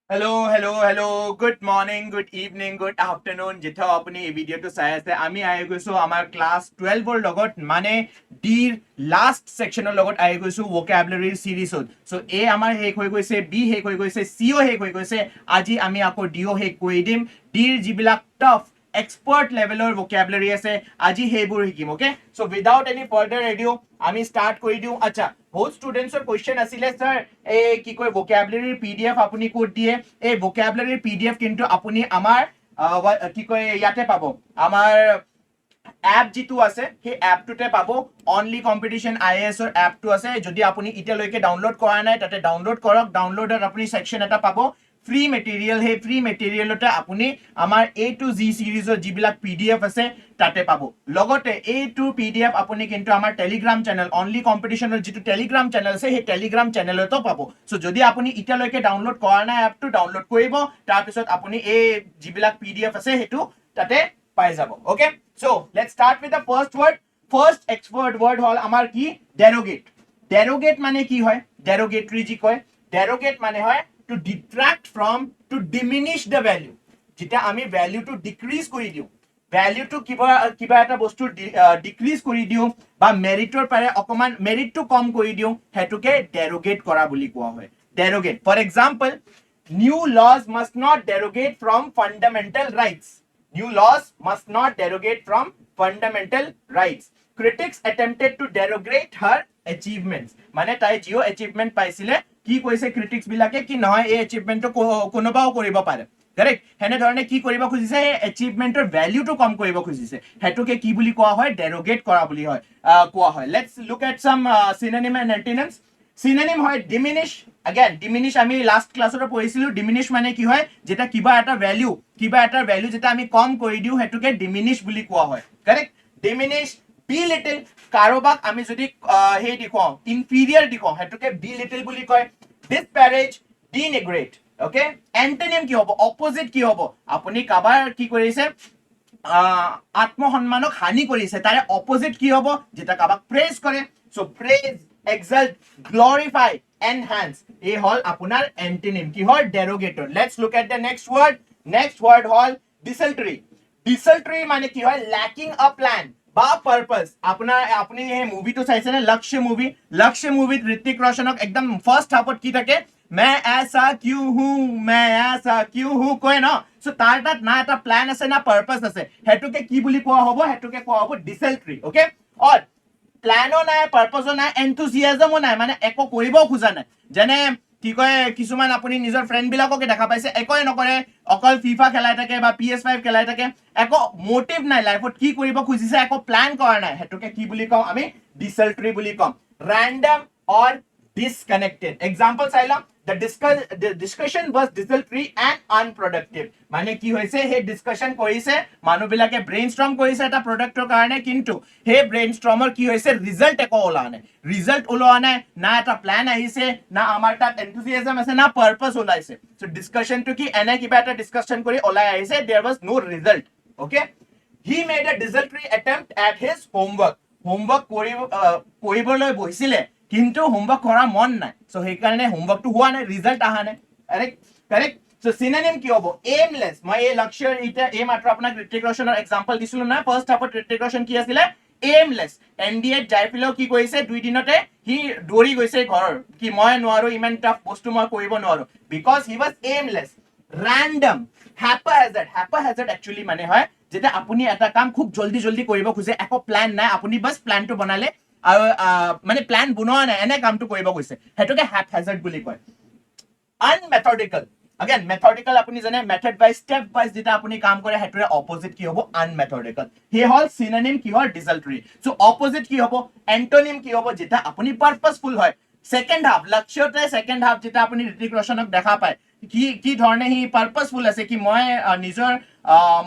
Hello' good morning, good evening, good afternoon. যেতিয়া আপুনি এই ভিডিঅ'টো চাই আছে, আমি আহি গৈছো আমাৰ ক্লাছ 12ৰ লগত, মানে ডিৰ লাষ্ট ছেকশ্যনৰ লগত আহি গৈছো ভোকেবুলাৰীৰ চিৰিজত। চ' এ আমাৰ শেষ হৈ গৈছে, বি শেষ হৈ গৈছে, চিও শেষ হৈ গৈছে। আজি আমি আকৌ ডিও শেষ কৰি দিম। ডিৰ যিবিলাক টাফ এক্সপাৰ্ট লেভেলৰ ভোকেবুলাৰী আছে, আজি সেইবোৰ শিকিম। অ'কে, চ' উইদাউট এনি ফাৰ্ডাৰ এডিউ আমি ষ্টাৰ্ট কৰি দিওঁ। আচ্ছা, বহুত ষ্টুডেণ্টছৰ কুৱেশ্যন আছিলে, ছাৰ এই কি কয় ভোকেবুলাৰীৰ PDF আপুনি ক'ত দিয়ে? এই ভোকেবুলাৰীৰ PDF কিন্তু আপুনি আমাৰ কি কয় ইয়াতে পাব, আমাৰ এপ যিটো আছে সেই এপটোতে পাব। অনলি কম্পিটিশ্যন IAS ৰ এপটো আছে, যদি আপুনি এতিয়ালৈকে ডাউনলোড কৰা নাই তাতে ডাউনলোড কৰক। ডাউনলোডত আপুনি ছেকশ্যন এটা পাব ফ্ৰী মেটেৰিয়েল। সেই ফ্ৰী মেটেৰিয়েলতে আপুনি আমাৰ A to Z চিৰিজৰ যিবিলাক PDF আছে তাতে পাব। লগতে এইটো PDF আপুনি কিন্তু আমাৰ টেলিগ্ৰাম চেনেল, অনলি কম্পিটিশ্যনৰ যিটো টেলিগ্ৰাম চেনেল আছে সেই টেলিগ্ৰাম চেনেলতো পাব। চ' যদি আপুনি এতিয়ালৈকে ডাউনলোড কৰা নাই এপটো, ডাউনলোড কৰিব। তাৰপিছত আপুনি এই যিবিলাক PDF আছে সেইটো তাতে পাই যাব। Okay, so' let's start with the first word. First expert word হ'ল আমাৰ কি? ডেৰোগেট। ডেৰোগেট মানে কি হয়? ডেৰোগেটৰী যি কয়, ডেৰোগেট মানে হয় to detract from, to diminish the value. যেতিয়া আমি ভেলিউটো ডিক্ৰিজ কৰি দিওঁ, ভেলিউটো কিবা কিবা এটা বস্তু ডিক্ৰিজ কৰি দিওঁ বা মেৰিটৰ পাৰে অকমান মেৰিটটো কম কৰি দিওঁ, সেইটোকে ডেৰোগেট কৰা বুলি কোৱা হয়। Derogate, for example, new laws must not derogate from fundamental rights. New laws must not derogate from fundamental rights. Critics attempted to derogate her achievements. মানে তাই জিঅ' এচিভমেণ্ট পাইছিলে, কি কৈছে ক্ৰিটিক্স বিলাকে কি নহয় এই এচিভমেণ্টটো কোনোবাও কৰিব পাৰে। কাৰেক্ট? সেনেধৰণে কি কৰিব খুজিছে? এই এচিভমেণ্টৰ ভেলিউটো কম কৰিব খুজিছে, সেইটোকে কি বুলি কোৱা হয়? ডেৰোগেট কৰা বুলি কোৱা হয়। Let's look at some synonym and antonyms. Synonym হয় ডিমিনিশ। again ডিমিনিশ আমি লাষ্ট ক্লাছতো পঢ়িছিলো। ডিমিনিশ মানে কি হয়? যেতিয়া কিবা এটা ভেলিউ যেতিয়া আমি কম কৰি দিওঁ সেইটোকে ডিমিনিশ বুলি কোৱা হয়। কাৰেক্ট? ডিমিনিশ। বি লিটিল, কাৰোবাক আমি যদি সেই দেখুৱাও, ইনফিৰিয়াৰ দেখুৱাও, সেইটোকে বি লিটিল বুলি কয়। ডিছপেৰেজ, ডিনিগ্ৰেট। অ'কে, এণ্টনিম কি হ'ব? অপজিট কি হ'ব? আপুনি কাৰোবাৰ কি কৰিছে? আত্মসন্মানক হানি কৰিছে, তাৰে অপজিট কি হ'ব? যেতিয়া কাৰোবাক প্ৰেজ কৰে। চ' প্ৰেজ, এক্সাল্ট, গ্লৰিফাই, এনহান্স, এই হ'ল আপোনাৰ এণ্টনিম কি হয়? ডেৰোগেটৰ। Let's look at the next word. Next word হ'ল ডিচাল্টৰী। ডিচাল্টৰী মানে কি হয়? লেকিং আ প্লেন বা পাৰপাস। আপুনি এই মুভিটো চাইছেনে? লক্ষ্য মুভি। লক্ষ্য মুভিত ঋতিক ৰোশনক একদম ফাৰ্ষ্ট হাফত কি থাকে? मैं ऐसा क्यों हूं, मैं ऐसा क्यों हूं কয় ন। সো তাৰ তাত না এটা প্লান আছে না পাৰপাস আছে, সেইটোকে কি বুলি কোৱা হ'ব? সেইটোকে কোৱা হ'ব ডিচাল্টৰী। অ'কে, অৰ প্লানো নাই, পাৰপাসো নাই, এনথুজিয়াজমো নাই, মানে একো কৰিবও খোজা নাই। যেনে কি কয়, কিছুমান আপুনি নিজৰ ফ্ৰেণ্ড বিলাককে দেখা পাইছে, একোৱে নকৰে, অকল ফিফা খেলাই থাকে বা PS5 খেলাই থাকে, একো মটিভ নাই লাইফত, কি কৰিব খুজিছে একো প্লান কৰা নাই, সেইটোকে কি বুলি কওঁ আমি? ডিচাল্টৰী বুলি কম। ৰেণ্ডম অৰ disconnected. Example চাই লম। The discussion was desultory and unproductive. মানে কি হৈছে? সেই ডিসকাশন কৰিছে, মানুহবিলাকে ব্ৰেইনষ্টৰ্ম কৰিছে এটা প্ৰডাক্টৰ কাৰণে, কিন্তু সেই ব্ৰেইনষ্টৰ্মৰ কি হৈছে? ৰিজাল্ট একো ওলোৱা নাই। ৰিজাল্ট ওলোৱা নাই, না এটা প্লান আহিছে, না আমাৰ তাত এনথুজিয়াজম আছে, না পাৰপাস ওলাইছে। সো ডিসকাশনটো কি? এনে কিবা এটা ডিসকাশন কৰি ওলাই আহিছে, there was no result. Okay, he made a desultory attempt at his homework. Homework কৰিবলৈ বহিছিলে, কিন্তু হোমৱৰ্ক কৰা মন নাই, চ' সেইকাৰণে হোমৱৰ্কটো হোৱা নাই, ৰিজাল্ট অহা নাই। কাৰেক্ট? কাৰেক্ট? চ' চিনোনিম কি হ'ব? এইমলেছ। মই এই লক্ষ্য এতিয়া এই মাত্ৰ আপোনাক ঋতিক ৰোশনৰ এক্সাম্পল দিছিলো না, ফাৰ্ষ্ট হাফত ঋতিক ৰোশন কি আছিলে? এইমলেছ। NDAত যাই পেলাইও কি কৰিছে? 2 দিনতে সি দৌৰি গৈছে ঘৰৰ, কি মই নোৱাৰো, ইমান টাফ বস্তু মই কৰিব নোৱাৰো, because he was aimless. Random, haphazard. Haphazard actually মানে হয় যেতিয়া আপুনি এটা কাম খুব জল্দি জল্দি কৰিব খোজে, একো প্লান নাই, আপুনি বাছ প্লানটো বনালে আৰু মানে প্লান বনোৱা নাই, এনে কামটো কৰিব গৈছে, সেইটোকে হ্যাপহেজাৰ্ড বুলি কয়। আনমেথডিকেল। again মেথডিকেল আপুনি জানে, মেথড বাই ষ্টেপ ৱাইজ যেতিয়া আপুনি কাম কৰে, সেইটোৰে অপজিট কি হ'ব? আনমেথডিকেল। সেই হ'ল চিনোনিম কি হ'ল? ডিচাল্টৰী। চ' অপজিট কি হ'ব? এণ্টনিম কি হ'ব? যেতিয়া আপুনি পাৰপাছফুল হয়। ছেকেণ্ড হাফ, লক্ষ্যতে ছেকেণ্ড হাফ যেতিয়া আপুনি ঋতিক ৰোশনক দেখা পায়, কি ধৰণে সি পাৰপাছফুল আছে, কি মই নিজৰ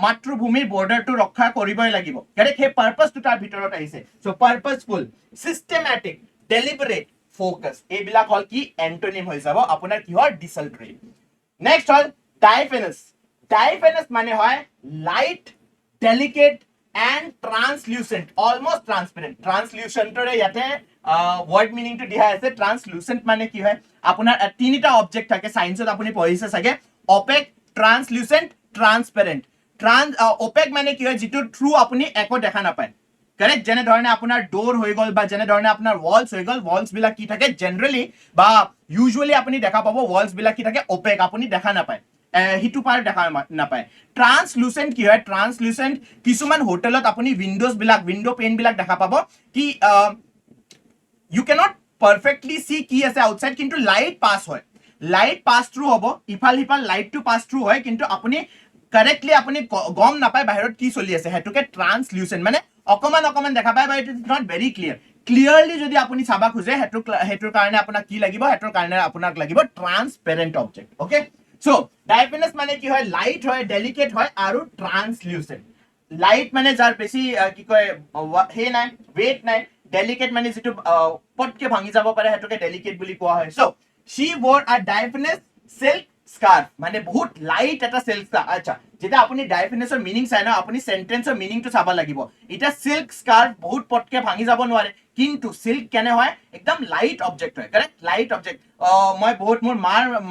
মাতৃভূমিৰ বৰ্ডাৰটো ৰক্ষা কৰিবই লাগিব, সেই পাৰপাছটো তাৰ ভিতৰত আহিছে। চ' পাৰপাছফুল, চিষ্টেমেটিক, ডেলিবাৰেট, ফ'কাছ, এইবিলাক হ'ল কি? এণ্টনিম হৈ যাব আপোনাৰ কি হয়? ডিচাল্টৰী। নেক্সট হ'ল ডাইফেনাছ। ডাইফেনাছ মানে হয় light, delicate and translucent, almost transparent. ট্ৰান্সলিউচেণ্টৰে ইয়াতে ৱৰ্ড মিনিংটো দিয়া আছে। ট্ৰান্সলিউচেণ্ট মানে কি হয়? আপোনাৰ তিনিটা অবজেক্ট থাকে, চাইন্সত আপুনি পঢ়িছে চাগে, অপেক, ট্ৰান্সলুচেণ্ট, ট্ৰান্সপেৰেণ্ট। অপেক মানে কি হয়, যিটো থ্ৰু আপুনি একো দেখা নাপায়, কাৰেক্ট? যেনে ধৰণে আপোনাৰ ডোৰ হৈ গ'ল বা যেনে ধৰণে আপোনাৰ ৱালছ হৈ গ'ল, ৱালছ বিলাক কি থাকে জেনেৰেলি বা ইউজুৱেলি আপুনি দেখা পাব ৱালছ বিলাক কি থাকে অপেক, আপুনি দেখা নাপায়, সিটো পাৰ্ট দেখা নাপায়। ট্ৰান্সলুচেণ্ট কি হয়, ট্ৰান্সলুচেণ্ট কিছুমান হোটেলত আপুনি উইণ্ডোজ বিলাক, উইণ্ডো পেন বিলাক দেখা পাব কি ইউ কেনট পাৰফেক্টলি চি কি আছে আউটসাইড, কিন্তু লাইট পাছ হয়, লাইট পাছ থ্ৰু হ'ব, ইফাল সিফাল লাইটটো পাছ থ্ৰু হয়, কিন্তু আপুনি কাৰেক্টলি আপুনি গম নাপায় বাহিৰত কি চলি আছে, সেইটোকে ট্ৰান্সলুচেণ্ট মানে অকমান অকমান দেখা পায়, বা it is not very clear. Clearly যদি আপুনি চাব খোজে সেইটোৰ কাৰণে আপোনাক কি লাগিব, সেইটোৰ কাৰণে আপোনাক লাগিব ট্ৰান্সপেৰেণ্ট অবজেক্ট। অকে, চ' ডায়াফিনাছ মানে কি হয়, লাইট হয়, ডেলিকেট হয় আৰু ট্ৰান্সলুচেণ্ট। লাইট মানে যাৰ বেছি কি কয় সেই নাই, ৱেট নাই, ডেলিকেট মানে যিটো পটকে ভাঙি যাব পাৰে সেইটোকে ডেলিকেট বুলি কোৱা হয়। চ' she wore a diaphanous silk scarf, মানে বহুত লাইট এটা সিল্ক স্কার্ফ। আচ্ছা, যেটা আপুনি ডায়াফিনাছৰ মিনিং চাই ন, আপুনি সেন্টেন্সৰ মিনিংটো চাব লাগিব। এটা সিল্ক স্কাৰ্ফ বহুত পটকে ভাঙি যাব নোৱাৰে, কিন্তু সিল্ক কেনে হয় একদম লাইট অবজেক্ট হয়, কাৰেক্ট? Light object. মই বহুত মোৰ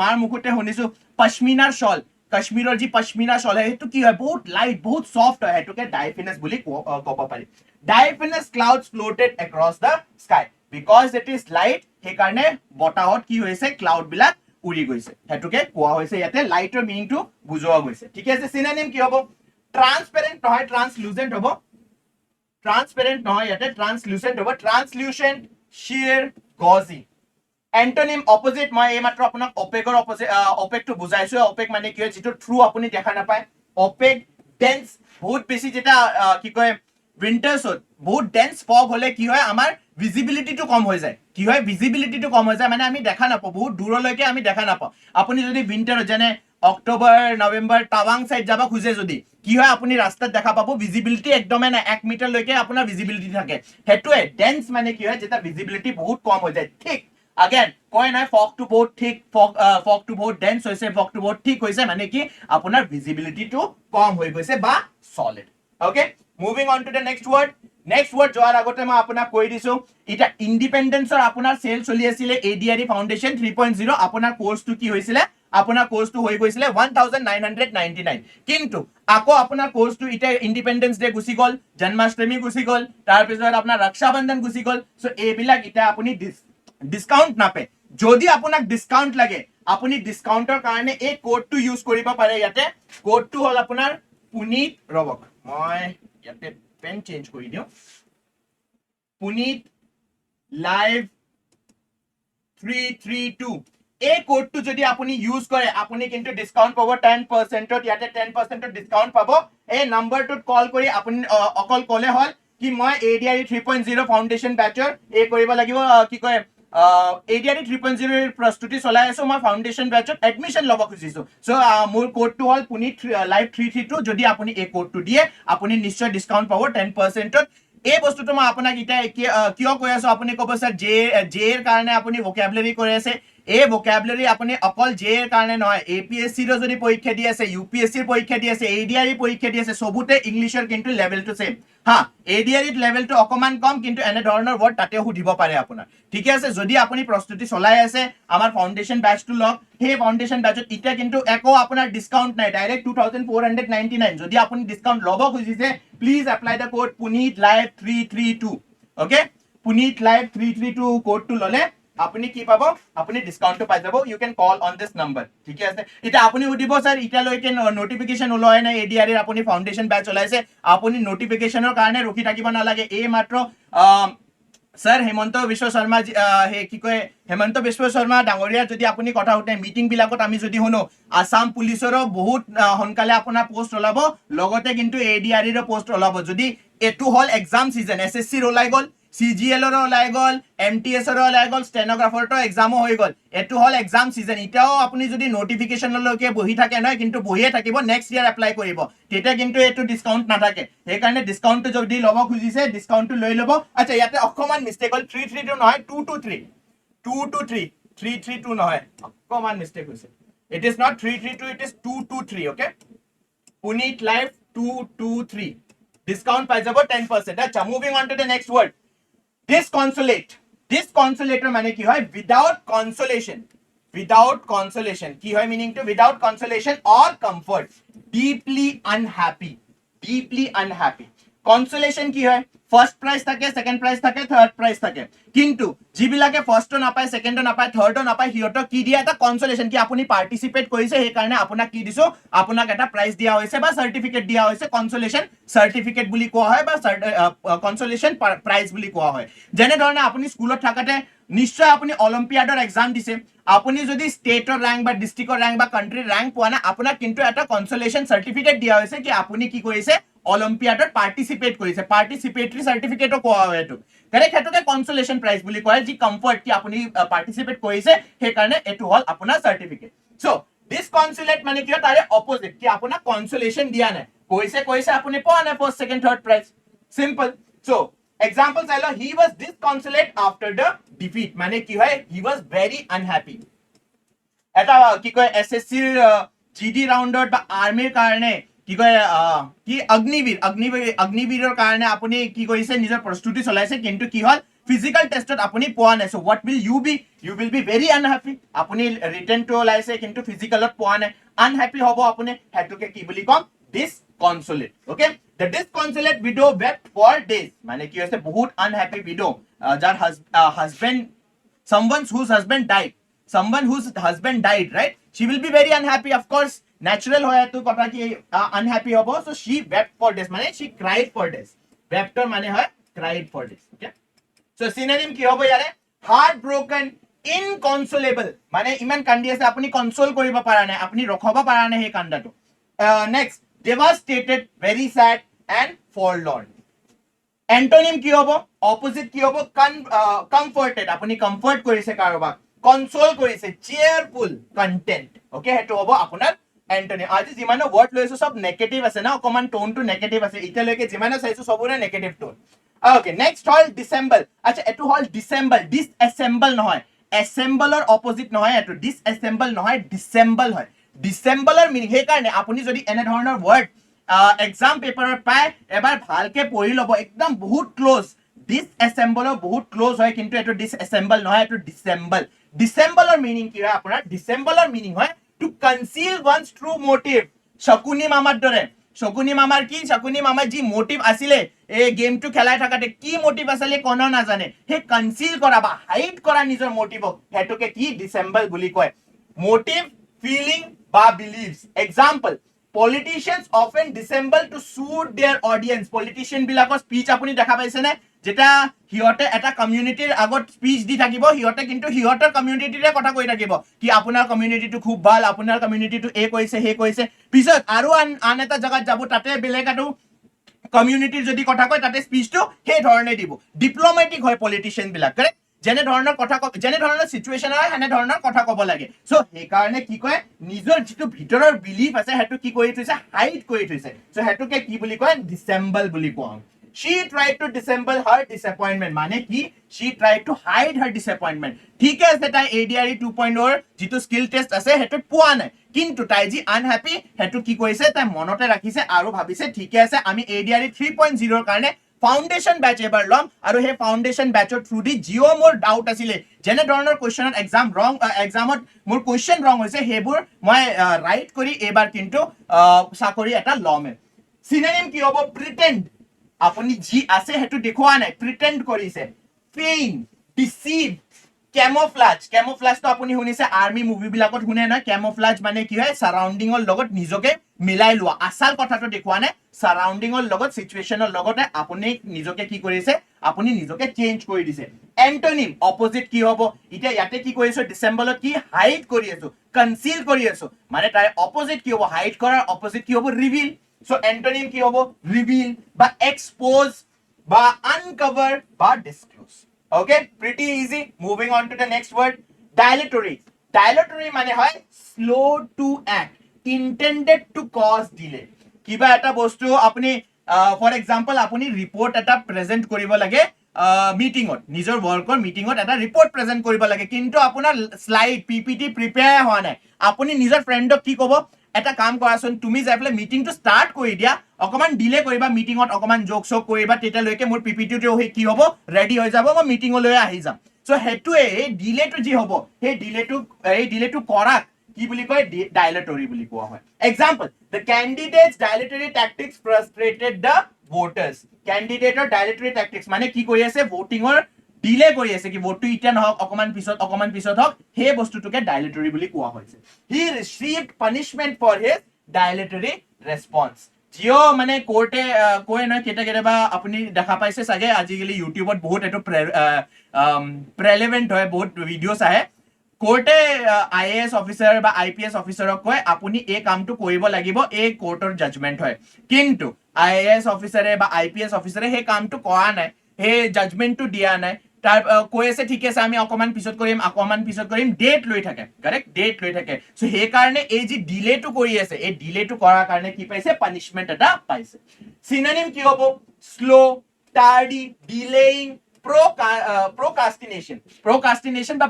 মাৰ মুখতে শুনিছো পশ্মিনাৰ শল, কাশ্মীৰৰ যি পশ্মিনা শল হয় সেইটো কি হয়, বহুত লাইট, বহুত সফ্ট হয়, সেইটোকে ডায়াফিনাছ বুলি ক'ব পাৰি। Diaphanous clouds floated across the sky, because it is light, সেইকাৰণে বতাহত কি হৈছে ক্লাউড বিলাক উৰি গৈছে, সেইটোকে কোৱা হৈছে ইয়াতে লাইটৰ মিনিংটো বুজোৱা গৈছে। ঠিক আছে, সিনোনিম কি হ'ব, ট্ৰান্সপেৰেণ্ট নহয় ট্ৰান্সলুচেণ্ট হ'ব, ট্ৰান্সপেৰেণ্ট নহয় ইয়াতে ট্ৰান্সলুচেণ্ট হ'ব, ট্ৰান্সলুচেণ্ট, sheer, gauzy। এন্টোনিম অপজিট, মই এইমাত্ৰ আপোনাক অপেকৰ অপেকটো বুজাইছো। অপেক মানে কি হয়, যিটো থ্ৰু আপুনি দেখা নাপায়, অপেক। ডেন্স, বহুত বেছি যেটা কি কয় উইন্টাৰ্ছত বহুত ডেন্স ফগ হলে কি হয়, আমাৰ ভিজিবিলিটিটো কম হৈ যায়, কি হয় ভিজিবিলিটিটো কম হৈ যায়, মানে আমি দেখা নাপাওঁ, বহুত দূৰলৈকে আমি দেখা নাপাওঁ। আপুনি যদি উইন্টাৰত যেনে অক্টোবৰ নৱেম্বৰ টাৱাং চাইড যাব খোজে যদি কি হয়, আপুনি ৰাস্তাত দেখা পাব ভিজিবিলিটি একদমেই নাই, 1 মিটাৰলৈকে আপোনাৰ ভিজিবিলিটি থাকে, সেইটোৱে ডেন্স মানে কি হয়, যেতিয়া ভিজিবিলিটি বহুত কম হৈ যায়। ঠিক আগেন কয় নাই ফগটো বহুত ঠিক, ফগটো বহুত ডেন্স হৈছে, ফগটো বহুত ঠিক হৈছে, মানে কি আপোনাৰ ভিজিবিলিটিটো কম হৈ গৈছে বা solid. Okay, moving on to the next word. Next word যোৱাৰ আগতে মই আপোনাক কৈ দিছো, এতিয়া ইণ্ডিপেণ্ডেন্সৰ আপোনাৰ চেল চলি আছিলে ADRE ফাউণ্ডেশ্যন 3.0, আপোনাৰ কোৰ্চটো কি হৈছিলে, আপোনাৰ কোৰ্চটো হৈ গৈছিলে 1999, কিন্তু আকৌ আপোনাৰ কোৰ্চটো এতিয়া ইণ্ডিপেণ্ডেন্স ডে গুচি গ'ল, জন্মাষ্টমী গুচি গ'ল, তাৰপিছত আপোনাৰ ৰক্ষা বন্ধন গুচি গ'ল। চ' এইবিলাক এতিয়া আপুনি ডিসকাউন্ট নাপায়। যদি আপোনাক ডিসকাউন্ট লাগে, আপুনি ডিসকাউন্টৰ কাৰণে এই কোডটো ইউজ কৰিব পাৰে। ইয়াতে কোডটো হ'ল আপোনাৰ পুনিত, ৰবক মই ইয়াতে পেন চেঞ্জ কৰি দিওঁ, পুনিত লাইভ 332। এই কোডটো যদি আপুনি ইউজ কৰে, আপুনি কিন্তু ডিসকাউন্ট পাব 10%। ইয়াতে 10% ডিসকাউন্ট পাব। এই নম্বৰটোত কল কৰি আপুনি অকল ক'লে হ'ল কি মই ADRE 3.0 ফাউণ্ডেশ্যন বেচৰ এই কৰিব লাগিব, কি কয় ADRE 3.0 প্ৰস্তুতি চলাই আছো, মই ফাউণ্ডেশ্যন বেচত এডমিশ্যন ল'ব খুজিছো। চ' মোৰ কোডটো হ'ল পুনিত লাইভ 332। যদি আপুনি এই কোডটো দিয়ে, আপুনি নিশ্চয় ডিসকাউন্ট পাব 10%। এই বস্তুটো মই আপোনাক এতিয়া কিয় কৈ আছো, আপুনি ক'ব স্যাৰ জে এৰ কাৰণে আপুনি ভোকেবুলাৰি কৰি আছে। এই ভোকেবুলাৰি আপুনি অকল জে এৰ কাৰণে নহয়, APSC ৰ যদি পৰীক্ষা দি আছে, UPSC ৰ পৰীক্ষা দি আছে, ADRE পৰীক্ষা দি আছে, সবুতে ইংলিছৰ কিন্তু লেভেলটো সেম। হা, ADRE লেভেলটো অকমান কম, কিন্তু এনে ধৰণৰ ৱৰ্ড তাতেও সুধিব পাৰে আপোনাৰ। ঠিকে আছে, যদি আপুনি প্ৰস্তুতি চলাই আছে, আমাৰ ফাউণ্ডেশ্যন বেচটো লওক। সেই ফাউণ্ডেশ্যন বেচত এতিয়া কিন্তু একো আপোনাৰ ডিসকাউন্ট নাই, ডাইৰেক্ট 2499। যদি আপুনি ডিসকাউন্ট ল'ব খুজিছে, please apply the code Punit live 332। Okay, Punit live 332 কোডটো ল'লে আপুনি কি পাব, আপুনি ডিসকাউন্টটো পাই যাব। You can call on this number. ঠিক আছে, এতিয়া আপুনি সুধিব স্যাৰ এতিয়ালৈকে নটিফিকেশন ওলোৱাই নাই ADRE ৰ, আপুনি ফাউণ্ডেশ্যন বেচ চলাইছে, আপুনি নটিফিকেশনৰ কাৰণে ৰখি থাকিব নালাগে। এই মাত্ৰ স্যাৰ হেমন্ত বিশ্ব শৰ্মা কি কয় হেমন্ত বিশ্ব শৰ্মা ডাঙৰীয়াৰ যদি আপুনি কথা উঠে, মিটিং বিলাকত আমি যদি শুনো, আসাম পুলিচৰো বহুত সোনকালে আপোনাৰ পোষ্ট ওলাব, লগতে কিন্তু ADRE ৰ পোষ্ট ওলাব। যদি এইটো হ'ল এক্সাম সিজন, SSC ৰ ওলাই গ'ল, CGL ৰ ওলাই গ'ল, MTS ৰ ওলাই গ'ল, ষ্টেনোগ্ৰাফাৰটো এক্সামো হৈ গ'ল, এইটো হ'ল এক্সাম সিজন। এতিয়াও আপুনি যদি নটিফিকেশনলৈকে বহি থাকে নহয়, কিন্তু বহিয়ে থাকিব, নেক্সট ইয়াৰ এপ্লাই কৰিব, তেতিয়া কিন্তু এইটো ডিসকাউন্ট নাথাকে। সেইকাৰণে ডিসকাউন্টটো যদি ল'ব খুজিছে, ডিসকাউন্টটো লৈ ল'ব। আচ্ছা, ইয়াতে অকমান মিষ্টেক হ'ল, 332 নহয় 223, 332 নহয়, অকমান মিষ্টেক হৈছে। It is not 332, it is 223। Okay, Punit live 223 discount পাই যাব 10%। আচ্ছা, moving on to the next word, disconsolate. ডিসকনসোলেটৰ মানে কি হয়, উইদাউট কনসোলেশন। without consolation কি হয় meaning to without consolation or comfort deeply unhappy consolation কি হয় ফার্স্ট প্রাইজ থাকে সেকেন্ড প্রাইজ থাকে থার্ড প্রাইজ থাকে কিন্তু যিবিলাকে ফার্স্টটো নাপায় সেকেন্ডটো নাপায় থাৰ্ডটো নাপায় হিয়তক কি দিয়ে এটা কনসোলেশন কি আপুনি পাৰ্টিসিপেট কৰিছে সেই কাৰণে আপোনাক কি দিছো আপোনাক এটা প্ৰাইজ দিয়া হৈছে বা সাৰ্টিফিকেট দিয়া হৈছে কনসোলেশন সাৰ্টিফিকেট বুলি কোৱা হয় বা কনসোলেশন প্ৰাইজ বুলি কোৱা হয় যেনে ধৰণে আপুনি স্কুলত থাকাতে নিশ্চয় আপুনি অলিম্পিয়াডৰ এক্সাম দিছে আপুনি যদি ষ্টেটৰ ৰ্যাঙ্ক বা ডিস্ট্ৰিক্টৰ ৰ্যাঙ্ক বা কান্ট্ৰিৰ ৰ্যাঙ্ক পোৱা না আপোনাক কিন্তু এটা কনসোলেশন সাৰ্টিফিকেট দিয়া হৈছে কি আপুনি কি কৰিছে অলিম্পিয়াডত পাৰ্টিসিপেট কৰিছে পাৰ্টিসিপেটৰি সাৰ্টিফিকেটও কোৱা হয় এটো কাৰেক্ট হেতুকে কনসোলেশন প্ৰাইজ বুলি কয় যি কমফৰ্ট কি আপুনি পাৰ্টিসিপেট কৰিছে সেই কাৰণে এটো হল আপোনাৰ সাৰ্টিফিকেট সো ডিসকনসোলেট মানে কি তাৰে অপোজিট কি আপোনাক কনসোলেশন দিয়া নাই কৈছে আপুনি পোৱা নাই first second third prize simple so example চাই ল he was disconsolate after the defeat মানে কি হয় he was very unhappy এটা কি কয় এসএসসি জিডি ৰাউণ্ডত বা আৰ্মিৰ কাৰণে কি কয় কি অগ্নিবীৰৰ কাৰণে আপুনি কি কৰিছে নিজৰ প্ৰস্তুতি চলাইছে কিন্তু কি হল ফিজিক্যাল টেষ্টত আপুনি পোৱা নাই so what will you will be very unhappy আপুনি ৰিটেন টু ওলাইছে কিন্তু ফিজিক্যালত পোৱা নাই আনহ্যাপি হ'ব আপুনি হেতুকে কি বুলি কম disconsolate okay the disconsolate widow wept for days মানে কি হৈছে বহুত আনহ্যাপি widow যাৰ husband someone whose husband died right she will be very unhappy of course natural hoya to kotha ki unhappy hobo so she wept for days mane she cried for days wept or mane hoy cried for days okay so synonym ki hobo yare heartbroken inconsolable mane iman kandi ase apuni console koriba para nai apuni rokhaba para nai he kanda to next devastated very sad and forlorn antonym ki hobo opposite ki hobo comforted apuni comfort korise karoba console korise cheerful content okay hetu hobo apunar antonym আজি যিমান word লৈছো সব negative আছে না অকমান টোন two negative আছে ইটালৈকে যিমান চাইছো সবৰে নেগেটিভ টোন ওকে নেক্সট হল ডিসেম্বল আচ্ছা এটো হল ডিসেম্বল ডিসএসেম্বল নহয় এসেম্বলৰ অপোজিট নহয় এটো ডিসএসেম্বল নহয় ডিসেম্বল হয় ডিসেম্বলৰ মিনিং হে কাৰণে আপুনি যদি এনে ধৰণৰ ওয়াৰ্ড এক্সাম পেপাৰত পায় এবাৰ ভালকে পঢ়ি লব একদম বহুত ক্লোজ ডিসএসেম্বলৰ বহুত ক্লোজ হয় কিন্তু এটো ডিসএসেম্বল নহয় এটো ডিসেম্বলৰ মিনিং কি হয় আপোনাৰ ডিসেম্বলৰ মিনিং হয় to conceal one's true motive Shakuni মামাৰ দৰে শকুনি মামাৰ কি শকুনি মামাৰ যি মোটিভ আছিলে এই গেমটো খেলাই থাকাতে কি মোটিভ আছিলে কোন নাজানে হে কনসিল কৰা বা হাইড কৰা নিজৰ মোটিভক হেতুকে কি ডিসেম্বল বুলি কয় মোটিভ ফিলিং বা believes example politicians often dissemble to suit their audience politician বিলাকৰ স্পিচ আপুনি দেখা পাইছে নে যেটা হিয়তে এটা কমিউনিটিৰ আগত স্পিচ দি থাকিব হিয়তে কিন্তু হিয়তৰ কমিউনিটিৰে কথা কৈ থাকিব কি আপোনাৰ কমিউনিটিটো খুব ভাল আপোনাৰ কমিউনিটিটো এ কৈছে হে কৈছে পিছত আৰু আন এটা জায়গাত যাব তাতে বেলেগ আৰু কমিউনিটিৰ যদি কথা কয় তাতে স্পিচটো হে ধৰণে দিব ডিপ্লোমেটিক হয় পলিটিশিয়ান বিলাক কাৰেক্ট যেনে ধৰণৰ কথা যেনে ধৰণৰ সিচুৱেচন হয় হেনে ধৰণৰ কথা কব লাগে সো এই কাৰণে কি কয় নিজৰ যেটো ভিতৰৰ বিলিফ আছে হেতু কি কৰি থৈছে হাইড কৰি থৈছে সো হেতুকে কি বুলি কয় ডিসেম্বল বুলি কোৱা she tried to dissemble her disappointment মানে কি she tried to hide her disappointment ঠিক আছে তাই ADRE 2.0 ৰ যেটো স্কিল টেষ্ট আছে হেতু পোৱা নাই কিন্তু তাই যি আনহ্যাপি হেতু কি কৰিছে তাই মনতে ৰাখিছে আৰু ভাবিছে ঠিক আছে আমি ADRE 3.0 ৰ কাৰণে ফাউন্ডেশন ব্যাচ এবাৰ লম আৰু হে ফাউন্ডেশন ব্যাচৰ থ্ৰু দি জিও মোৰ ডাউট আছিল যেনে ধৰণৰ কোৱেশ্চনত এক্সামত মোৰ কোৱেশ্চন ৰং হৈছে হেবোৰ মই ৰাইট কৰি এবাৰ কিন্তু চাকৰি এটা লম সিনোনিম কি হ'ব প্ৰিটেন্ড আপুনি জি আছে হেতু দেখুৱা নাই প্ৰিটেন্ড কৰিছে ফেইন ডিসিভ কেমোফ্লাজ তো আপুনি শুনিছে আৰ্মি মুভি বিলাকত শুনে না কেমোফ্লাজ মানে কি হয় সাৰাউন্ডিংৰ লগত নিজকে মিলাই লোৱা আসাল কথাটো দেখুৱা নাই সাৰাউন্ডিংৰ লগত সিচুৱেচনৰ লগতে আপুনি নিজকে কি কৰিছে আপুনি নিজকে চেঞ্জ কৰি দিছে এন্টোনিম অপোজিট কি হ'ব ইটা ইয়াতে কি কৰিছো ডিসেম্বলত কি হাইড কৰি আছো কনসিল কৰি আছো মানে তাৰ অপোজিট কি হ'ব হাইড কৰাৰ অপোজিট কি হ'ব ৰিভিল সো এন্টোনিম কি হ'ব ৰিভিল বা এক্সপোজ বা আনকভার বা disclose okay pretty easy moving on to the next word dilatory মানে হয় slow to act intended to cause delay কিবা এটা বস্তু আপুনি ফৰ এক্সাম্পল আপুনি ৰিপৰ্ট এটা প্ৰেজেন্ট কৰিব লাগে মিটিংত নিজৰ ওয়াৰ্কৰ মিটিংত এটা ৰিপৰ্ট প্ৰেজেন্ট কৰিব লাগে কিন্তু আপোনাৰ স্লাইড পিপিটি প্ৰিপেয়াৰ হোৱা নাই আপুনি নিজৰ ফ্ৰেণ্ডক কি ক'ব এটা কাম কৰাচোন তুমি যাইফলে মিটিংটো স্টাৰ্ট কৰি দিয়া অকমান ডিলে কৰিবা মিটিংত অকমান জোক কৰিবা তেতিয়ালৈকে মোৰ পিপিটিটো কি হ'ব ৰেডি হৈ যাব মই মিটিংলৈ আহি যাম সো হেতুৱে এই ডিলেটো যি হ'ব সেই ডিলেটো কৰাক কি বুলি কয় ডাইলেটৰি বুলি কোৱা হয় example the candidates dilatory tactics frustrated the voters ক্যান্ডিডেটৰ ডাইলেটৰি ট্যাকটিক্স মানে কি কৰি আছে ভোটিংৰ ডিলে কৰি আছে কি ভোটটো ইটা নহওক অকমান পিছত হওক সেই বস্তুটোকে ডাইলেটৰি বুলি কোৱা হৈছে হি ৰিসিভড পানিশমেন্ট ফৰ হিজ ডাইলেটৰি ৰেসপন্স জিও মানে কোৰ্টে কয় নহয় কেতিয়াবা আপুনি দেখা পাইছে চাগে আজিকালি ইউটিউবত বহুত এটো প্ৰেলেভেন্ট হয় বহুত ভিডিঅ'ছ আহে কোৰ্টে আইএএস অফিচাৰ বা আইপিএস অফিচাৰক কয় আপুনি এই কামটো কৰিব লাগিব এই কোৰ্টৰ জাজমেন্ট হয় কিন্তু আইএএস অফিচাৰে বা আইপিএস অফিচাৰে সেই কামটো কৰা নাই সেই জাজমেন্টটো দিয়া নাই তাৰ কৈ আছে ঠিক আছে আমি অকমান পিছত কৰিম ডেট লৈ থাকে কাৰেক্ট ডেট লৈ থাকে সো সেই কাৰণে এই যি ডিলেটো কৰি আছে এই ডিলেটো কৰাৰ কাৰণে কি পাইছে পানিশমেন্ট এটা পাইছে সিনোনিম কি হ'ব স্লো টাৰ্ডি ডিলেইং procrastination বা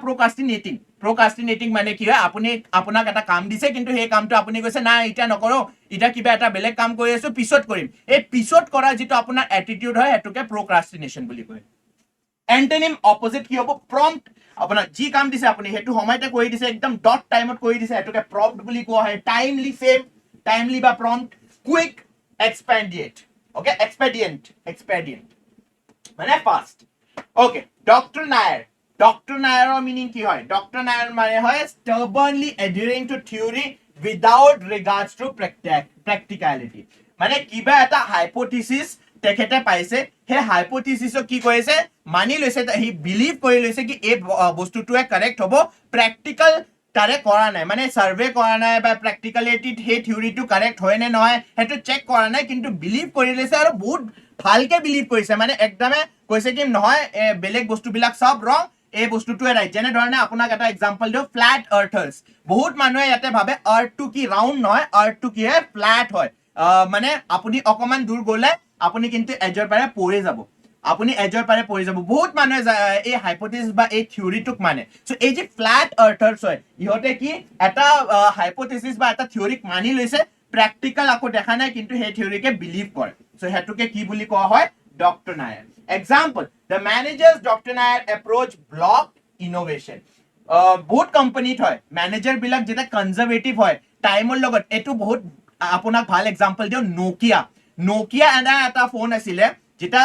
procrastinating মানে কি হয় আপুনি আপোনাক এটা কাম দিছে কিন্তু সেই কামটো আপুনি কৈছে না এটা নকৰো এটা কিবা এটা বেলেগ কাম কৰি আছো পিছত কৰিম এই পিছত কৰা যেটো আপোনাৰ এটিটিউড হয় এটোকে procrastination বুলি কয় এন্টোনিম অপোজিট কি হ'ব prompt আপোনাৰ যি কাম দিছে আপুনি হেতু সময়তে কৰি দিছে একদম ডট টাইমত কৰি দিছে এটোকে prompt বুলি কোৱা হয় টাইমলি বা prompt quick expedient okay expedient মানে fast okay Dr. Nair meaning কি হয় Dr. Nair মানে হয় stubbornly adhering to theory without regards to practicality মানে কিবা এটা hypothesis তেখেতে পাইছে সেই হাইপোথিসিসক কি কৈছে মানি লৈছে হি বিলিভ কৰি লৈছে কি এই বস্তুটোৱে কাৰেক্ট হ'ব প্ৰ্যাকটিক্যাল তাৰে কৰা নাই মানে সাৰ্ভে কৰা নাই বা প্ৰ্যাকটিক্যালিটি হে থিওৰিটো কাৰেক্ট হয় নে নহয় হেতু চেক কৰা নাই কিন্তু বিলিভ কৰি লৈছে আৰু বহুত ভালকে বিলিভ কৰিছে মানে একদমে কৈছে কি নহয় বেলেগ বস্তুবিলাক সব ৰং এই বস্তুটোৱে ৰাইট যেনে ধৰণে আপোনাক এটা এক্সাম্পল দিও ফ্ল্যাট আर्थাৰ্স বহুত মানুহে ইয়াতে ভাবে আৰ্থটো কি ৰাউন্ড নহয় আৰ্থটো কি হয় ফ্ল্যাট হয় মানে আপুনি অকমান দূৰ গলে আপুনি কিন্তু এজৰ পাৰে পৰি যাব বহুত মানুহে এই হাইপোথিসিস বা এই থিওৰিটোক মানে সো এই যে ফ্ল্যাট আर्थাৰ্স হয় ইহতে কি এটা হাইপোথিসিস বা এটা থিওৰিক মানি লৈছে প্ৰ্যাকটিক্যাল আকো দেখা নাই কিন্তু সেই থিওৰিকে বিলিভ কৰে সো হেতুকে কি বুলি কোৱা হয় doctor Nair example the managers Dr. Nair approach blocked innovation বহুত কোম্পানীত হয় ম্যানেজাৰ বিলাক যেটা কনজাৰভেটিভ হয় টাইমৰ লগত এটো বহুত আপোনাক ভাল এক্সাম্পল দিও নোকিয়া এটা ফোন আছিলে যেটা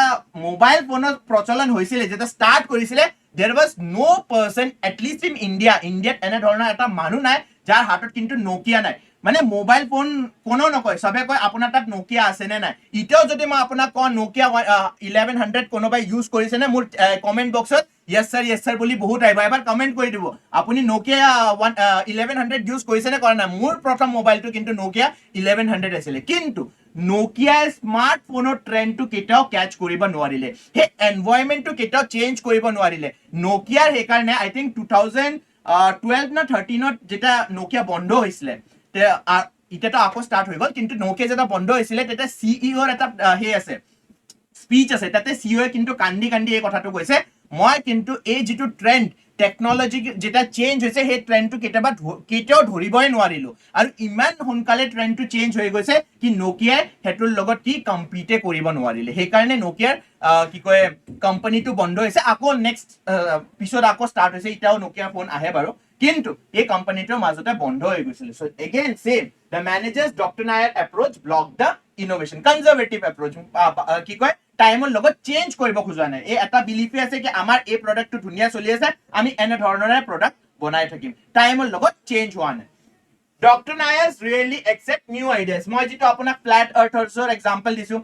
মোবাইল ফোনৰ প্ৰচলন হৈছিল যেটা স্টাৰ্ট কৰিছিলে there was no person at least in ইণ্ডিয়াত এনে ধৰণৰ এটা মানুহ নাই যাৰ হাতত কিন্তু নোকিয়া নাই মানে মোবাইল ফোন কোনো নকয় সবে কয় আপোনাৰ তাত নোকিয়া আছে নে নাই ইটো যদি মই আপোনাক কওঁ নোকিয়া 1100 কোনোবাই ইউজ কৰিছে নে মোৰ কমেন্ট বক্সত yes sir বুলি বহুত আহিব এবাৰ কমেন্ট কৰি দিব আপুনি নোকিয়া 1100 ইউজ কৰিছে নে কৰা নাই মোৰ প্ৰথম মোবাইলটো কিন্তু নোকিয়া 1100 আছিল কিন্তু নোকিয়া স্মাৰ্টফোনৰ ট্ৰেন্ডটো কেটাও ক্যাচ কৰিব নোৱাৰিলে হে এনভায়ৰনমেন্টটো কেটাও চেঞ্জ কৰিব নোৱাৰিলে নোকিয়াৰ হে কাৰণে আই থিংক 2012 না 13ত যেটা নোকিয়া বন্ধ হৈছিল ইটাটো আকৌ স্টাৰ্ট হৈ গল কিন্তু নোকিয়া যেটা বন্ধ হৈছিল তেতে সিইওৰ এটা হে আছে স্পিচ আছে তাতে সিইও কিন্তু কান্দি এই কথাটো কৈছে মই কিন্তু এই যেটো ট্ৰেন্ড টেকনলজি যেটা চেঞ্জ হৈছে সেই ট্ৰেন্ডটো কেতিয়াও ধৰিবই নোৱাৰিলো আৰু ইমান সোনকালে ট্ৰেন্ডটো চেঞ্জ হৈ গৈছে কি নোকিয়া হেতুৰ লগত কি কম্পিটে কৰিব নোৱাৰিলে সেই কাৰণে নোকিয়াৰ কি কয় কোম্পানীটো বন্ধ হৈছে আকৌ নেক্সট পিছত আকৌ স্টাৰ্ট হৈছে ইটাও নোকিয়া ফোন আহে বাৰু কিন্তু এই কোম্পানীটোৰ মাজতে বন্ধ হৈ গৈছিল so again same the managers doctor Nair approach block the innovation conservative approach কি কয় টাইমৰ লগত চেঞ্জ কৰিব খোজা নাই এই এটা বিলিফে আছে কি আমাৰ এই প্ৰডাক্টটো ধুনিয়া চলি আছে আমি এনে ধৰণৰে প্ৰডাক্ট বনাই থাকিম টাইমৰ লগত চেঞ্জ হোৱা নাই doctor Nair's really accept new ideas মই যেটো আপোনাক ফ্ল্যাট আर्थাৰ্সৰ এক্সাম্পল দিছো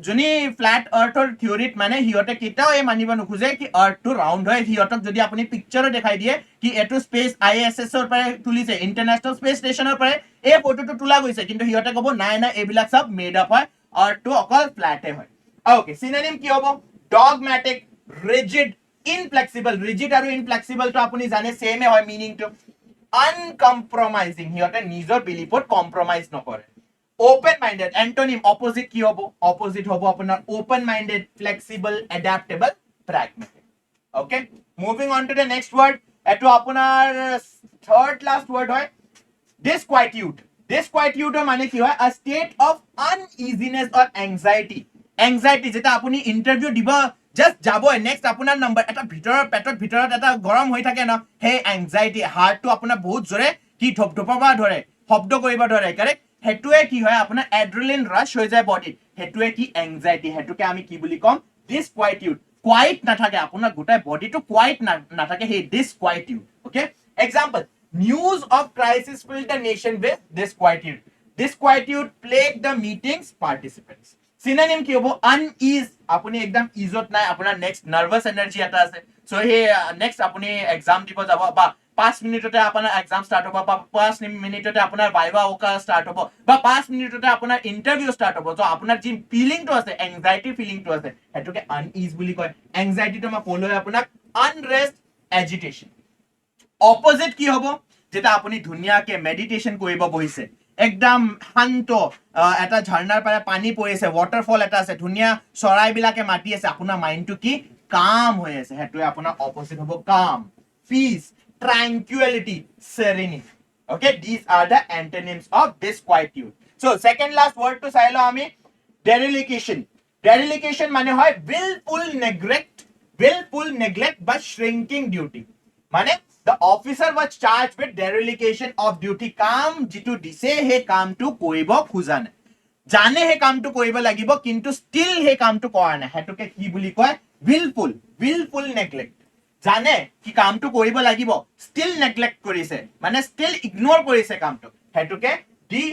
যোনি ফ্ল্যাট আৰ্থৰ থিওৰিত মানে হিয়তে কেটাও এই মানিব নোখোজে কি আৰ্থটো ৰাউন্ড হয় হিয়তক যদি আপুনি পিকচাৰো দেখাই দিয়ে কি এটো স্পেস আইএসএস ৰ পৰা তুলিছে ইন্টাৰনেশ্যনেল স্পেস ষ্টেচনৰ পৰা এই ফটোটো তোলা গৈছে কিন্তু হিয়তে ক'ব নাই এইবিলাক সব মেড আপ হয় আৰ্থটো অকল ফ্ল্যাটে হয় okay synonym কি হ'ব dogmatic rigid inflexible rigid আৰু inflexible তো আপুনি জানে সেমে হয় মিনিং টো uncompromising হিয়তে নিজৰ বিলিফত কম্প্ৰমাইজ নকৰে open minded antonym opposite কি হ'ব opposite হ'ব আপোনাৰ open minded flexible adaptable pragmatic okay moving on to the next word এটো আপোনাৰ third last word হয় disquietude মানে কি হয় a state of uneasiness or anxiety যেটা আপুনি ইন্টাৰভিউ দিব জাস্ট যাবই নেক্সট আপোনাৰ নম্বৰ এটা ভিতৰৰ পেটৰ ভিতৰত এটা গৰম হৈ থাকে ন সেই এংজাইটি হাৰ্টটো আপোনাৰ বহুত জোৰে কি ধপধপাব ধৰে শব্দ কৰিব ধৰে কাৰেক্ট হেতুৱে কি হয় আপোনাৰ এড্ৰেনালিন ৰাশ হৈ যায় বডিত হেতুৱে কি এংজাইটি হেতুকে আমি কি বুলি কম ডিসকোয়াইটিউড কোৱাইট নাথাকে আপোনাৰ গোটাই বডিটো কোৱাইট নাথাকে সেই disquietude okay example news of crisis fill the nation with disquietude disquietude plague the meetings participants synonym কি হ'ব আনইজ আপুনি একদম ইজত নাই আপোনাৰ নেক্সট নাৰ্ভাছ এনাৰ্জি এটা আছে সো হে নেক্সট আপুনি এক্সাম দিব যাব বা 5 মিনিটতে আপোনাৰ এক্সাম ষ্টাৰ্ট হ'ব বা 5 মিনিটতে আপোনাৰ ভাইভা ওকা ষ্টাৰ্ট হ'ব বা 5 মিনিটতে আপোনাৰ ইন্টাৰভিউ ষ্টাৰ্ট হ'ব তো আপোনাৰ যি ফিলিংটো আছে এংজাইটি ফিলিংটো আছে হেতুকে আনইজ বুলি কয় এংজাইটিটো মই ক'লৈ আপোনাক আনৰেষ্ট এজিটেশন অপোজিট কি হ'ব যেটা আপুনি ধুনীয়াকে মেডিটেশন কৰিব বহিছে একদম শান্ত এটা ঝৰ্ণাৰ পৰা পানী পৰিছে ওয়াটাৰফল এটা আছে ধুনীয়া চৰাইবিলাকে মাতি আছে আপোনাৰ মাইন্ডটো কি কাম হৈ আছে হেতুৱে আপোনাৰ অপোজিট হ'ব কাম piece tranquility serenity okay these are the antonyms of disquietude so second last word to চাই লও আমি derelication মানে হয় willful neglect বা shrinking duty মানে the officer was charged with dereliction of duty কাম যেটো দিছে হে কামটো কৰিব খোজা নাই জানে হে কামটো কৰিব লাগিব কিন্তু still হে কামটো কৰা নাই হেতুকে কি বুলি কয় willful neglect জানে কি কামটো কৰিব লাগিব still neglect কৰিছে মানে still ignore কৰিছে কামটো হেতুকে দি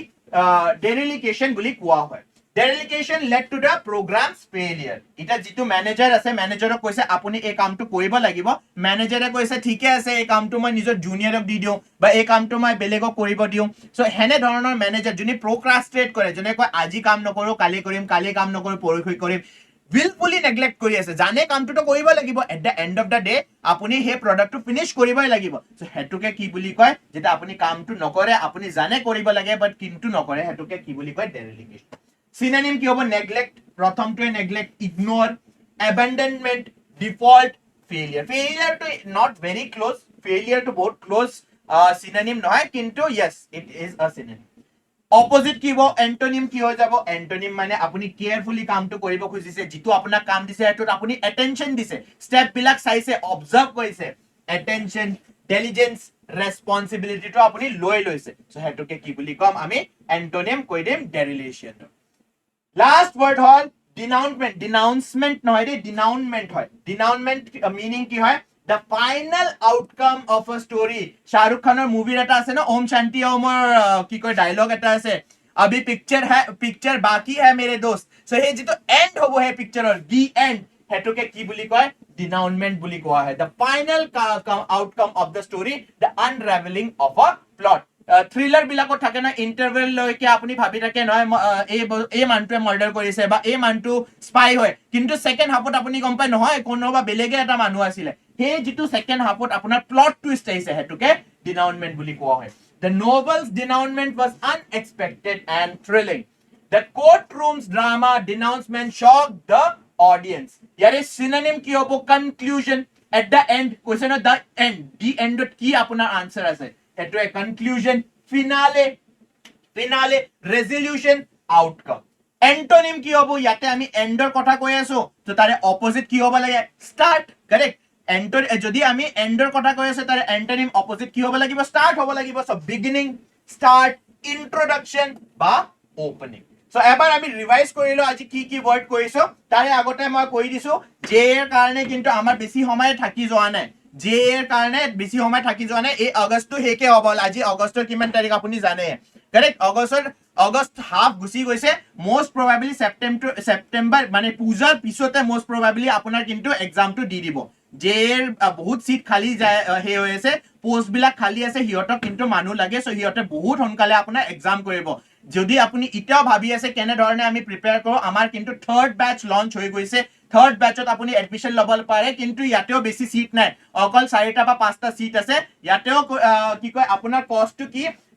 dereliction বুলি কোৱা হয় dereliction led to the program's failure এটা যেটো ম্যানেজাৰ আছে ম্যানেজাৰক কৈছে আপুনি এই কামটো কৰিব লাগিব ম্যানেজাৰে কৈছে ঠিকে আছে এই কামটো মই নিজৰ জুনিয়ৰক দি দিও বা এই কামটো মই বেলেগক কৰিব দিও সো হেনে ধৰণৰ ম্যানেজাৰ যোনে প্ৰক্ৰাস্টিনেট কৰে যোনে কয় আজি কাম নকৰো কালি কৰিম কালি কাম নকৰো পৰহি কৰিম willfully neglect কৰি আছে জানে কামটো কৰিব লাগিব at the end of the day আপুনি হে প্ৰডাক্টটো ফিনিশ কৰিবই লাগিব সো হেতুকে কি বুলি কয় যেটা আপুনি কামটো নকৰে আপুনি জানে কৰিব লাগে বাট কিন্তু নকৰে হেতুকে কি বুলি কয় dereliction synonym কি হ'ব neglect প্ৰথমটোৱে neglect ignore abandonment default failure to not very close failure to বহুত close synonym নহয় কিন্তু yes it is a synonym opposite কি হ'ব এন্টোনিম কি হৈ যাব এন্টোনিম মানে আপুনি কেয়াৰফুলি কামটো কৰিব খুজিছে যেটো আপোনাক কাম দিছে এটোত আপুনি এটেনশন দিছে স্টেপ বিলাক চাইছে অবজাৰ্ভ কৰিছে এটেনশন ইন্টেলিজেন্স ৰেসপন্সিবিলিটি তো আপুনি লৈ লৈছে সো হেতুকে কি বুলি কম আমি এন্টোনিম কৈ দিম ডেৰিলেশন লাষ্ট ওয়ার্ড হল denouncement নহয় দে denouncement হয় denouncement মিনিং কি হয় the final outcome of a story Shahrukh খানৰ মুভিৰ এটা আছে ন ওম শান্তি ওমৰ কি কয় ডায়লগ এটা আছে अभी पिक्चर बाकी है मेरे दोस्त सो हे जितो एंड होबो हे पिक्चरर দি এন্ড হেতুকে কি বুলি কয় denouncement বুলি কোৱা হয় the final outcome of the story the unraveling of a plot thriller বিলাকত থাকে না ইন্টাৰভেল লৈকে আপুনি ভাবি থাকে নহয় এই মানটোৱে মাৰ্ডাৰ কৰিছে বা এই মানটো স্পাই হয় কিন্তু সেকেন্ড হাফত আপুনি গম পায় নহয় কোনোবা বেলেগে এটা মানুহ আছিল হে যেটো সেকেন্ড হাফত আপোনাৰ প্লট টুইষ্ট আহিছে হেতুকে denouncement বুলি কোৱা হয় The novel's denouncement was unexpected and thrilling. The courtroom's drama denouncement shocked the audience. Here is synonym ki hobo conclusion at the end. Question of the end. The end ki apuna answer ase. Eto a conclusion, finale, resolution, outcome. Antonym ki hobo yate ami ender kotha koi aso. So tare opposite ki hobo lage start. Correct. এন্টৰ যদি আমি এন্ডৰ কথা কৈ আছে তাৰ antonym opposite কি হ'ব লাগিব start হ'ব লাগিব সো বিগিনিং স্টাৰ্ট ইন্ট্ৰোডাকশন বা ওপেনিং সো এবাৰ আমি ৰিভাইজ কৰিলো আজি কি কি ওয়াৰ্ড কৈছো তাৰে আগতে মই কৈ দিছো যে এৰ কাৰণে কিন্তু আমাৰ বেছি সময় থাকি যোৱা নাই যে এৰ কাৰণে বেছি সময় থাকি যোৱা নাই এই আগষ্টটো হেকে হ'ব আজি আগষ্টৰ কিমান তাৰিখ আপুনি জানে কাৰেক্ট আগষ্ট হাফ গুছি গৈছে মোস্ট প্ৰবাবলি সেপ্টেম্বৰ মানে পূজাৰ পিছতে মোস্ট প্ৰবাবলি আপোনাৰ কিন্তু এক্সামটো দি দিব যেৰ বহুত সিট খালি যায় হে হৈ আছে পোষ্ট বিলাক খালি আছে হিয়তক কিন্তু মানুহ লাগে সো হিয়তে বহুত হনকালে আপোনাৰ এক্সাম কৰিব যদি আপুনি ইটাও ভাবি আছে কেনে ধৰণে আমি প্ৰিপেয়াৰ কৰো আমাৰ কিন্তু থাৰ্ড ব্যাচ লঞ্চ হৈ গৈছে থাৰ্ড ব্যাচত আপুনি এডমিশন লবল পাৰে কিন্তু ইয়াতেও বেছি সিট নাই অকল 4টা বা 5টা সিট আছে ইয়াতেও কি কয় আপোনাৰ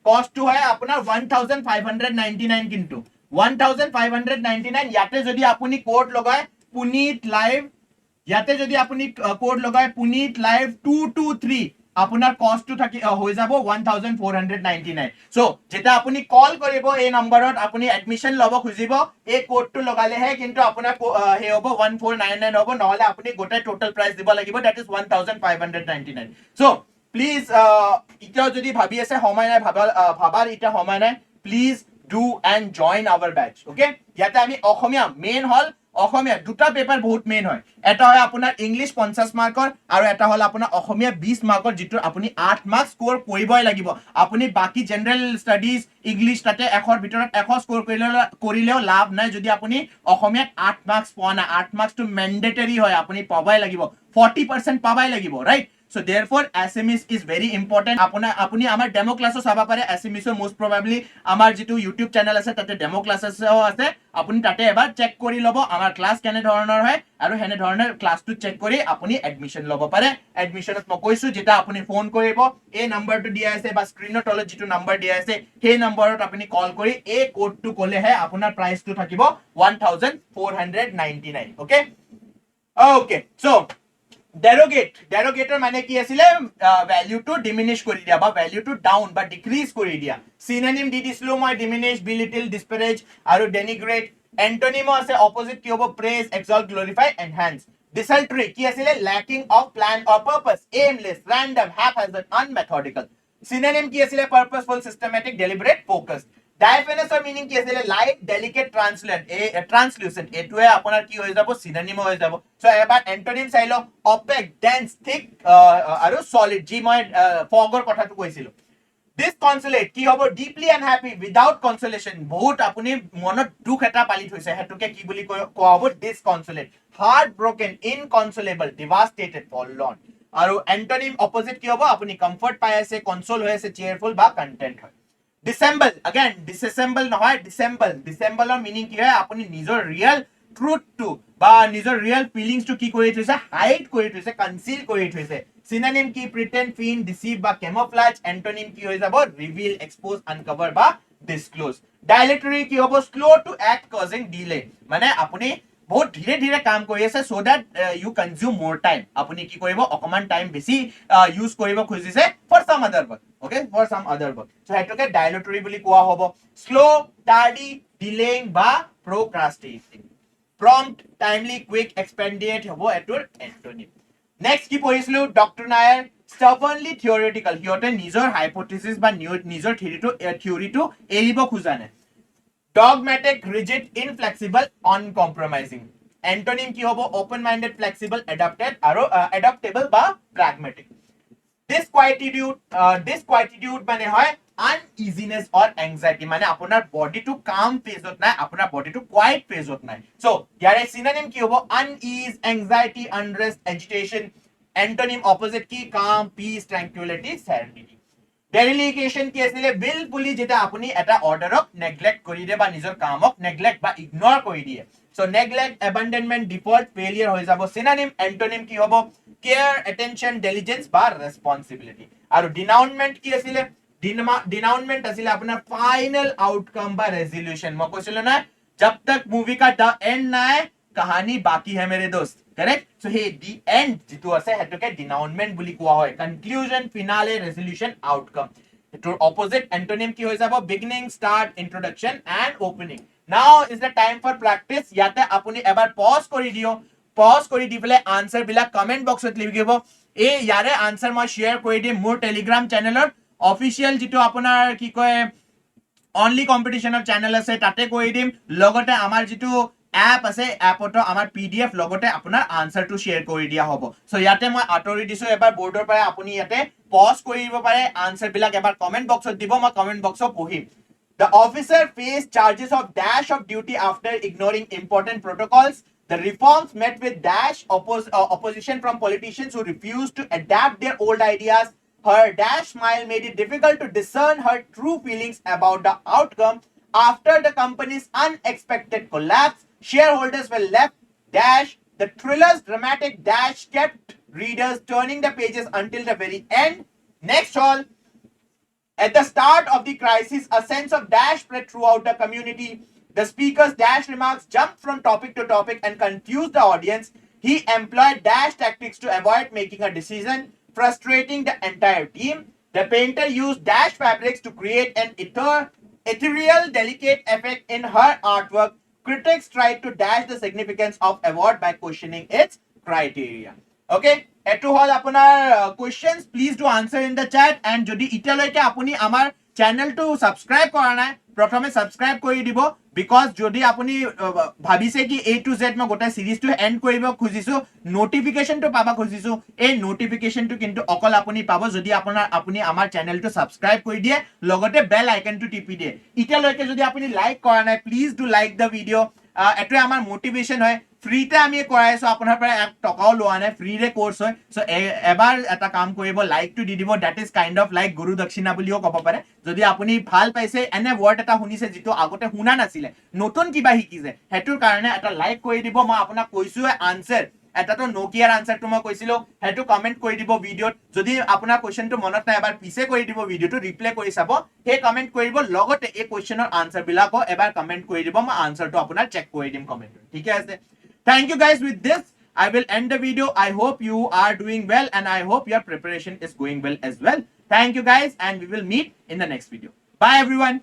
কষ্টটো হয় আপোনাৰ 1599 কিন্তু 1599 ইয়াতে যদি আপুনি কোড লগায় পুনিত লাইভ ইয়াতে যদি আপুনি কোড লগায় পুনিত লাইভ 223 আপোনাৰ কষ্টটো থাকি হৈ যাব 1499 সো যেটা আপুনি কল কৰিব এই নম্বৰত আপুনি এডমিশন ল'ব খুজিব এই কোডটো লগালেহে কিন্তু আপোনাৰ হে হ'ব 1499 হ'ব নহলে আপুনি গোটেই টোটাল প্ৰাইস দিব লাগিব দ্যাট ইজ 1599 সো প্লিজ এতিয়া যদি ভাবি আছে সময় নাই ভাবাৰ এতিয়া সময় নাই please do and join our batch okay ইয়াতে আমি অসমীয়া মেইন হল অসমীয়া দুটা পেপাৰ বহুত মেইন হয় এটা হয় আপোনাৰ ইংলিশ 50 মাৰ্কৰ আৰু এটা হল আপোনাৰ অসমীয়া 20 মাৰ্কৰ যিটো আপুনি 8 মাৰ্ক স্কোৰ কৰিবই লাগিব আপুনি বাকি জেনাৰেল ষ্টাডিজ ইংলিশ তাতে এখৰ ভিতৰত এখ স্কোৰ কৰিলেও লাভ নাই যদি আপুনি অসমীয়াত 8 মাৰ্কস পোৱা নাই 8 মাৰ্কস টো ম্যান্ডেটৰি হয় আপুনি পাবাই লাগিব 40% পাবাই লাগিব right So therefore Assamese is very important আপুনি আমাৰ ডেমো ক্লাসও চাবা পাৰে Assamese most probably আমাৰ যেটো YouTube channel আছে তাতে ডেমো ক্লাসেসও আছে আপুনি তাতে এবাৰ চেক কৰি লব আমাৰ ক্লাস কেনে ধৰণৰ হয় আৰু হেনে ধৰণৰ ক্লাসটো চেক কৰি আপুনি এডমিশন লব পাৰে এডমিশনত মই কৈছো যেটা আপুনি ফোন কৰিব এই নম্বৰটো দিয়া আছে বা স্ক্ৰিনৰ তলত যেটো নম্বৰ দিয়া আছে সেই নম্বৰত আপুনি কল কৰি এই কোডটো ক'লেহে আপোনাৰ প্ৰাইসটো থাকিব 1499 okay okay so derogator মানে কি আছিল ভ্যালু টু ডিমিনিশ কৰি দিয়া বা ভ্যালু টু ডাউন বা ডিক্ৰিজ কৰি দিয়া সিনোনিম দি দিছিলো মই ডিমিনিশ belittle disparage আৰু denigrate এন্টোনিমো আছে অপোজিট কি হ'ব praise exalt glorify enhance desultory কি আছিল lacking of plan or purpose aimless random haphazard unmethodical synonym কি আছিল purposeful systematic deliberate focused diaphanous or meaning কি আছিল light delicate translucent এটোৱে আপোনাৰ কি হৈ যাব synonym হৈ যাব সো এবাৰ এন্টোনিম চাইলো opaque dense thick আৰু solid জি মই fogৰ কথাটো কৈছিলো disconsolate কি হ'ব deeply unhappy without consolation বহুত আপুনি মনত দুখ এটা পালি থৈছে হেতুকে কি বুলি কোৱা হ'ব disconsolate heartbroken inconsolable devastated forlorn আৰু এন্টোনিম অপোজিট কি হ'ব আপুনি কমফৰ্ট পাই আছে কনসোল হৈ আছে cheerful বা content হয় dissemble again disassemble নহয় disembleৰ মিনিং কি হয় আপুনি নিজৰ ৰিয়েল ট্ৰুথটো বা নিজৰ ৰিয়েল ফিলিংছটো কি কৰি থৈছে হাইড কৰি থৈছে কনসিল কৰি থৈছে synonym কি pretend feign deceive বা camouflage antonym কি হৈ যাব reveal expose uncover বা disclose dilatory কি হ'ব slow to act causing delay মানে আপুনি বহুত ধীৰে ধীৰে কাম কৰি আছে so that you consume more time আপুনি কি কৰিব অকমান টাইম বেছি ইউজ কৰিব খুজিছে for some other work okay for some other work so হেতুকে dilatory বুলি কোৱা হ'ব slow tardy delaying বা procrastinating prompt timely quick expedient হ'ব এটোৰ antonym next কি পঢ়িছিলো ডক্টৰ নায়াৰ stubbornly theoretical হিয়তে নিজৰ হাইপোথিসিস বা নিজৰ থিওৰিটো এৰিব খোজা নাই dogmatic rigid inflexible uncompromising antonym কি হ'ব open minded flexible adaptable বা pragmatic disquietude মানে হয় uneasiness or anxiety মানে আপোনাৰ বডিটো কাম ফেজত নাই আপোনাৰ বডিটো কোৱাইট ফেজত নাই সো ইয়াৰে synonym কি হ'ব unease anxiety unrest agitation antonym opposite কি calm peace tranquility serenity dereliction কি আছিল willfully যেটা আপুনি এটা অৰ্ডাৰক নেগলেক্ট কৰি দিয়ে বা নিজৰ কামক নেগলেক্ট বা ইগনোৰ কৰি দিয়ে so neglect abandonment default failure হৈ যাব synonym antonym কি হ'ব care attention diligence বা responsibility আৰু denouement কি আছিল denouement আছিল আপোনাৰ ফাইনাল আউটকাম বা রেজোলিউশন মই কৈছিলো না जब तक मूवी का द एंड ना है कहानी बाकी है मेरे दोस्त correct so hey the and जितु আছে হেতুকে ডিনাউন্সমেন্ট বুলি কোৱা হয় কনক্লুজন ফিনালে ৰেজোলিউশন আউটকাম এটোৰ অপোজিট এন্টোনিম কি হৈ যাব beginning start introduction end opening now is the time for practice ইয়াতে আপুনি এবাৰ পজ কৰি দিও পজ কৰি দি পেলাই আনসাৰ বিলাক কমেন্ট বক্সত লিখিব এই ইয়াৰে আনসাৰ মই শেয়াৰ কৰি দিম মোৰ টেলিগ্ৰাম চেনেলৰ অফিচিয়েল যেটো আপোনাৰ কি কয় অনলি কম্পিটিশনৰ চেনেল আছে তাতে কৰি দিম লগতে আমাৰ যেটো এপ আছে এপটো আমাৰ পিডিএফ লগতে আপোনাৰ আনসাৰটো শেয়াৰ কৰি দিয়া হ'ব সো ইয়াতে মই আতৰি দিছো এবাৰ বৰ্ডৰ পৰা আপুনি ইয়াতে পজ কৰিব পাৰে আনসাৰ বিলাক এবাৰ কমেন্ট বক্সত দিব মই কমেন্ট বক্সত পঢ়িম The officer faced charges of dash of duty after ignoring important protocols. The reforms met with dash opposition from politicians who refused to adapt their old ideas. Her dash smile made it difficult to discern her true feelings about the outcome. After the company's unexpected collapse, shareholders were left dash. The thriller's dramatic dash kept readers turning the pages until the very end. Next all. At the start of the crisis, a sense of dash spread throughout the community. The speaker's dash remarks jumped from topic to topic and confused the audience. He employed dash tactics to avoid making a decision. frustrating the entire team. The painter used dash fabrics to create an ethereal, delicate effect in her artwork. Critics tried to dash the significance of award by questioning its criteria. Okay, এটো হল আপোনাৰ questions. Please do answer in the chat. And যদি ইতিয়ালৈকে আপুনি আমাৰ চেনেলটো subscribe কৰা নাই, প্ৰথমে subscribe কৰি দিব, বিকজ যদি আপুনি ভাবিছে কি A to Z মই গোটেই সিৰিজটো এন্ড কৰিব খুজিছো, নোটিফিকেশনটো পাবা খুজিছো, এই নোটিফিকেশনটো কিন্তু অকল আপুনি পাব যদি আপুনি আমাৰ চেনেলটো সাবস্ক্ৰাইব কৰি দিয়ে, লগতে বেল আইকনটো টিপি দিয়ে। ইতিয়ালৈকে যদি আপুনি লাইক কৰা নাই, please do like the video'. এটোৱে আমাৰ মোটিভেশন হয়। ফ্ৰীতে আমি কৰাইছো, আপোনাৰ পৰা 1 টকাও লোৱা নাই, ফ্ৰীৰে কোৰ্স হয়। সো এবাৰ এটা কাম কৰিব, লাইকটো দি দিব। That is kind of like গুৰু দক্ষিণা বুলিও ক'ব পাৰে। যদি আপুনি ভাল পাইছে, এনে ওয়াৰ্ড এটা শুনিছে যেটো আগতে শুনা নাছিলে, নতুন কিবা শিকিছে, হেতুৰ কাৰণে এটা লাইক কৰি দিব। মই আপোনাক কৈছো আনসাৰ এটাতো নোকিয়াৰ আনসাৰটো মই কৈছিলো, হেতু কমেন্ট কৰি দিব ভিডিঅ'ত। যদি আপোনাৰ কোৱেশ্চনটো মনত নাই, এবাৰ পিছে কৰি দিব, ভিডিঅ'টো ৰিপ্লে কৰি চাব, হে কমেন্ট কৰি দিব, লগতে এই কোৱেশ্চনৰ আনসাৰ বিলাকো এবাৰ কমেন্ট কৰি দিব, মই আনসাৰটো আপোনাৰ চেক কৰি দিম কমেন্টত। ঠিক আছে, thank you guys. With this I will end the video. I hope you are doing well and I hope your preparation is going well as well. Thank you guys and we will meet in the next video. Bye everyone.